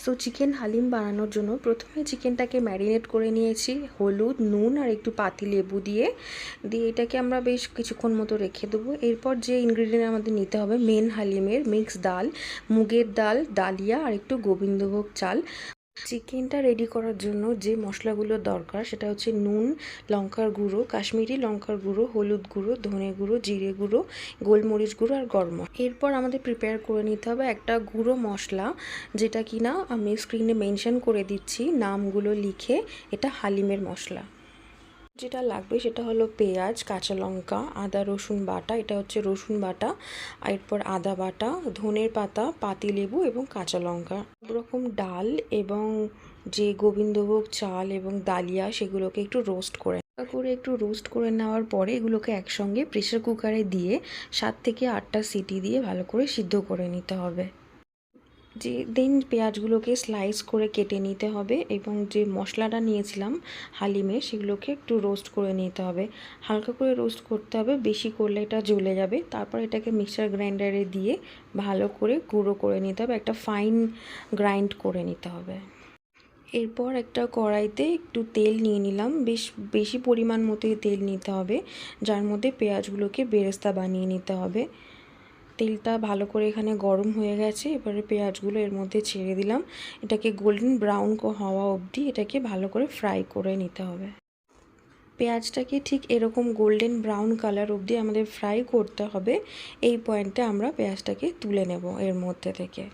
So chicken Halim বানানোর জন্য প্রথমে চিকেনটাকে ম্যারিনেট করে নিয়েছি হলুদ, নুন আর একটু পাতিলেবু দিয়ে এটাকে আমরা বেশ কিছুক্ষণ মতো রেখে দেবো। এরপর যে ইনগ্রিডিয়েন্ট আমাদের নিতে হবে মেন হালিমের মিক্স ডাল, মুগের ডাল, ডালিয়া আর একটু গোবিন্দভোগ চাল। চিকেনটা রেডি করার জন্য যে মশলাগুলো দরকার সেটা হচ্ছে নুন, লঙ্কার গুঁড়ো, কাশ্মীরি লঙ্কার গুঁড়ো, হলুদ গুঁড়ো, ধনে গুঁড়ো, জিরে গুঁড়ো, গোলমরিচ গুঁড়ো আর গরম মশলা। এরপর আমাদের প্রিপেয়ার করে নিতে হবে একটা গুঁড়ো মশলা, যেটা কিনা আমি স্ক্রিনে মেনশন করে দিচ্ছি নামগুলো লিখে। এটা হালিমের মশলা। যেটা লাগবে সেটা হলো পেঁয়াজ, কাঁচা লঙ্কা, আদা রসুন বাটা, এটা হচ্ছে রসুন বাটা, এরপর আদা বাটা, ধনের পাতা, পাতিলেবু এবং কাঁচা লঙ্কা, রকম ডাল এবং যে গোবিন্দভোগ চাল এবং ডালিয়া সেগুলোকে একটু রোস্ট করে নেওয়ার পরে এগুলোকে একসঙ্গে প্রেসার কুকারে দিয়ে 7 থেকে 8টা সিটি দিয়ে ভালো করে সিদ্ধ করে নিতে হবে। দেন পেঁয়াজগুলোকে স্লাইস করে কেটে নিতে হবে এবং যে মশলাটা নিয়েছিলাম হালিমে সেগুলোকে একটু রোস্ট করে নিতে হবে। হালকা করে রোস্ট করতে হবে, বেশি করলে এটা জ্বলে যাবে। তারপর এটাকে মিক্সার গ্রাইন্ডারে দিয়ে ভালো করে গুঁড়ো করে নিতে হবে, একটা ফাইন গ্রাইন্ড করে নিতে হবে। এরপর একটা কড়াইতে একটু তেল নিয়ে নিলাম, বেশি পরিমাণ মতোই তেল নিতে হবে, যার মধ্যে পেঁয়াজগুলোকে বেরেস্তা বানিয়ে নিতে হবে। তেলটা ভালো করে এখানে গরম হয়ে গেছে, এবারে পেঁয়াজগুলো এর মধ্যে ছেড়ে দিলাম। এটাকে গোল্ডেন ব্রাউন হওয়া অবধি এটাকে ভালো করে ফ্রাই করে নিতে হবে। পেঁয়াজটাকে ঠিক এরকম গোল্ডেন ব্রাউন কালার অবধি আমাদের ফ্রাই করতে হবে। এই পয়েন্টে আমরা পেঁয়াজটাকে তুলে নেব এর মধ্যে থেকে।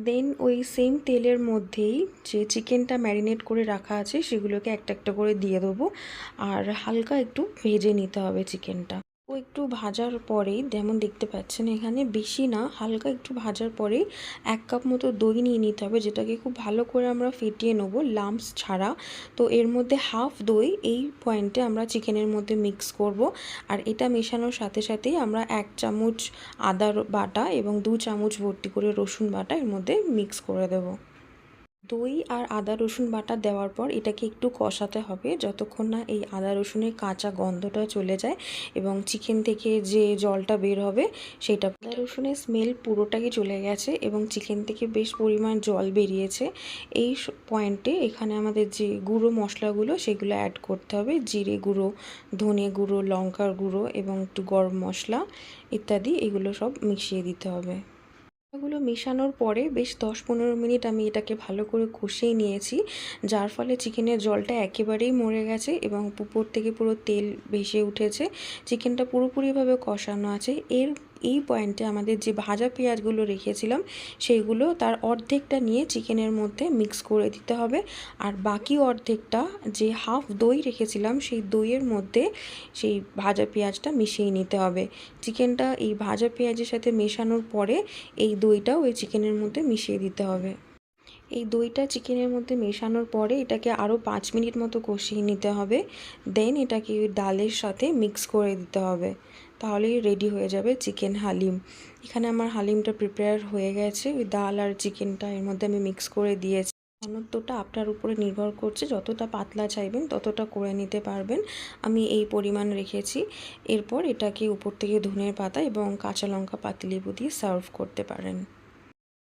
দেন ওই সেম তেলের মধ্যেই যে চিকেনটা ম্যারিনেট করে রাখা আছে সেগুলোকে একটা একটা করে দিয়ে দেবো, আর হালকা একটু ভেজে নিতে হবে চিকেনটা। একটু ভাজার পরেই যেমন দেখতে পাচ্ছেন এখানে, বেশি না, হালকা একটু ভাজার পরেই 1 কাপ মতো দই নিয়ে নিতে হবে, যেটাকে খুব ভালো করে আমরা ফেটিয়ে নেবো লাম্পস ছাড়া। তো এর মধ্যে হাফ দই এই পয়েন্টে আমরা চিকেনের মধ্যে মিক্স করব, আর এটা মেশানোর সাথে সাথেই আমরা 1 চামচ আদা বাটা এবং 2 চামচ ভর্তি করে রসুন বাটা এর মধ্যে মিক্স করে দেবো। দই আর আদা রসুন বাটা দেওয়ার পর এটাকে একটু কষাতে হবে যতক্ষণ না এই আদা রসুনের কাঁচা গন্ধটা চলে যায় এবং চিকেন থেকে যে জলটা বের হবে সেটা। আদা রসুনের স্মেল পুরোটাই চলে গেছে এবং চিকেন থেকে বেশ পরিমাণ জল বেরিয়েছে। এই পয়েন্টে এখানে আমাদের যে গুঁড়ো মশলাগুলো সেগুলো অ্যাড করতে হবে, জিরে গুঁড়ো, ধনে গুঁড়ো, লঙ্কার গুঁড়ো এবং একটু গরম মশলা ইত্যাদি, এগুলো সব মিশিয়ে দিতে হবে। এগুলো মেশানোর পরে বেশ 10-15 মিনিট আমি এটাকে ভালো করে কষিয়ে নিয়েছি, যার ফলে চিকেনের জলটা একেবারেই মরে গেছে এবং উপর থেকে পুরো তেল ভেসে উঠেছে। চিকেনটা পুরোপুরিভাবে কষানো আছে। এই পয়েন্টে আমাদের যে ভাজা পেঁয়াজগুলো রেখেছিলাম সেইগুলো তার অর্ধেকটা নিয়ে চিকেনের মধ্যে মিক্স করে দিতে হবে, আর বাকি অর্ধেকটা যে হাফ দই রেখেছিলাম সেই দইয়ের মধ্যে সেই ভাজা পেঁয়াজটা মিশিয়ে নিতে হবে। চিকেনটা এই ভাজা পেঁয়াজের সাথে মেশানোর পরে এই দইটাও ওই চিকেনের মধ্যে মিশিয়ে দিতে হবে। এই দইটা চিকেনের মধ্যে মেশানোর পরে এটাকে আরও 5 মিনিট মতো কষিয়ে নিতে হবে। দেন এটাকে ওই ডালের সাথে মিক্স করে দিতে হবে, তাহলেই রেডি হয়ে যাবে চিকেন হালিম। এখানে আমার হালিমটা প্রিপেয়ার হয়ে গেছে, ওই ডাল আর চিকেনটা এর মধ্যে আমি মিক্স করে দিয়েছি। ঘনত্বটা আপনার উপরে নির্ভর করছে, যতটা পাতলা চাইবেন ততটা করে নিতে পারবেন। আমি এই পরিমাণ রেখেছি। এরপর এটাকে উপর থেকে ধনের পাতা এবং কাঁচা লঙ্কা পাতিলেবু দিয়ে সার্ভ করতে পারেন।